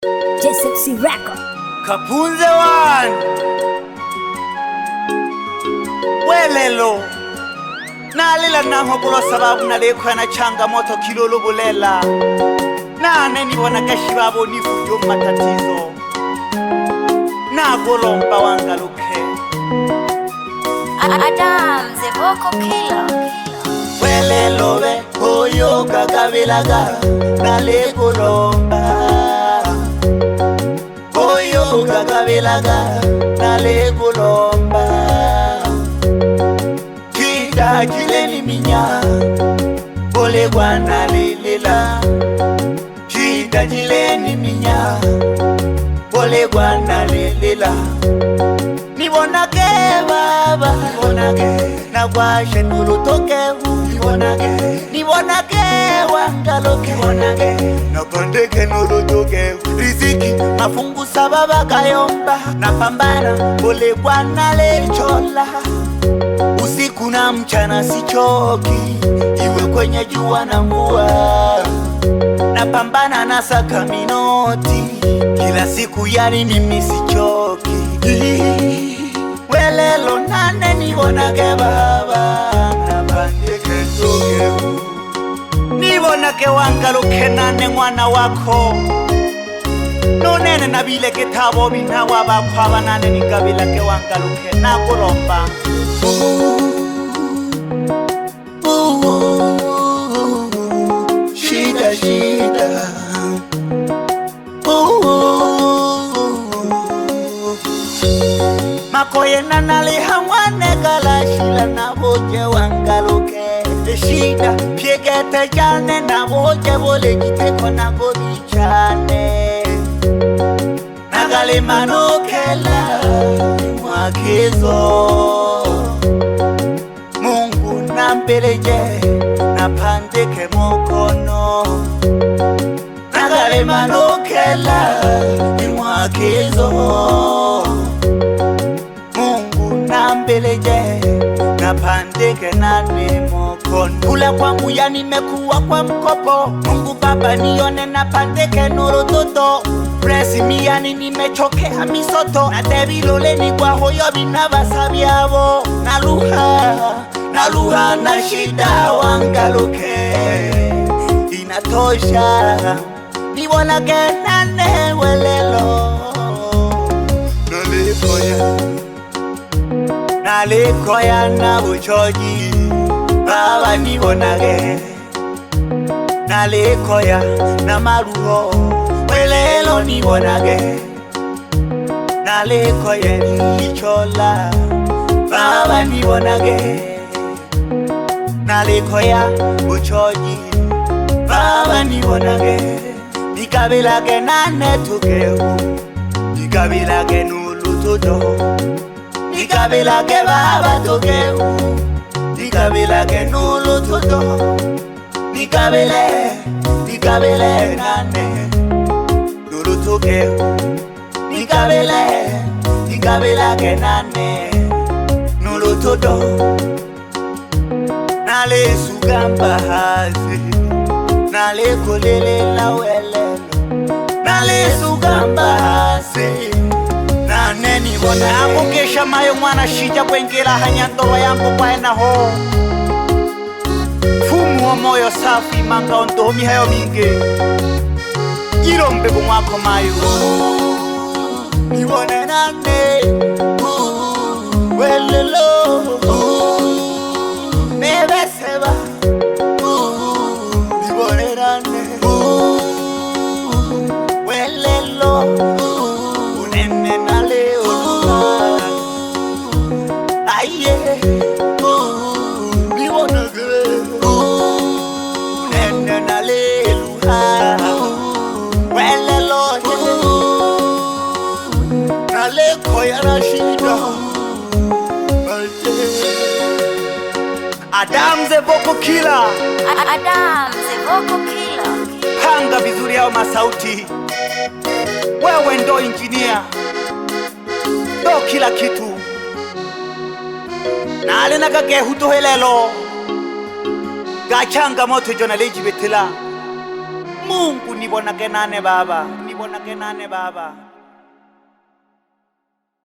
JSFC Record. Kapunze one welelo nalila nahokulo sababu nalekho na changamoto kilolo bulela nane nibona kashibabo nifuyo matatizo nagolomba wangaluke Adam the vocal killer. welelo we oyo kakabilaga nalekolomba oyo kakabilaga nalekolomba kita kileni minya bole gwana lilela kita kileni minya bole gwana lilela nibonake baba nibonake nagwashe nurutoke nibonake wangaloke napandeke nurutoke riziki mafungu sababa kayomba napambana bole gwana lechola usiku na mchana sichoki iwe kwenye jua na mvua napambana na saka minoti kila siku yani mimi sichoki welelo nane nibonake baba napandeke toke nibonake wangaluke nane mwana wako nonene nabile ketabo binawa bakwaba nane ningabilake wangaluke nakulomba shida shida makoye nanaliha mwane kalashila naboje wangaluke shida piegete jane naboje bole jiteko nagobi chane nagali manokela mwakizo Mungu nampeleje napandeke mokono nagali manokela mwakizo Mungu nampeleje napandeke nane mokono kula kwangu ya nimekuwa kwa mkopo Mungu baba nione napandeke nuru toto Presi miyani nimechokea misoto na debilole ni kwa hoyo binabasabyabo naluha na shida wangaluke inatosha nibonake nane welelo nalikoya na buchoji baba nibonake nalikoya na maruho welelo nibonake nalikoya nichola baba nibonake nalikoya buchoji baba nibonake nikabilake nane tukeu nikabilake nulututo nikabilake baba tukeu nikabilake nulututo nikabile nane nulutuke nikabile nane nulututo nale sugamba hazi nale kolelela welelo nale sugamba hazi nane nibona akukesha mayo mwana shija kwengela hanyandoro yangu kwaena ho fumu wa moyo safi manga ondomi hayo minge irombe bumwako mayo nibone nane welelo nebeseba nibone nane welelo unene naleo aye nibone Adam the vocal killer. Adam the vocal killer. Panga vizuri yao masauti. Wewe ndo engineer. Ndo kila kitu. Na alina kage huto helelo. Gachanga moto jona leji betila. Mungu nibona kenane baba. mbona kenane baba.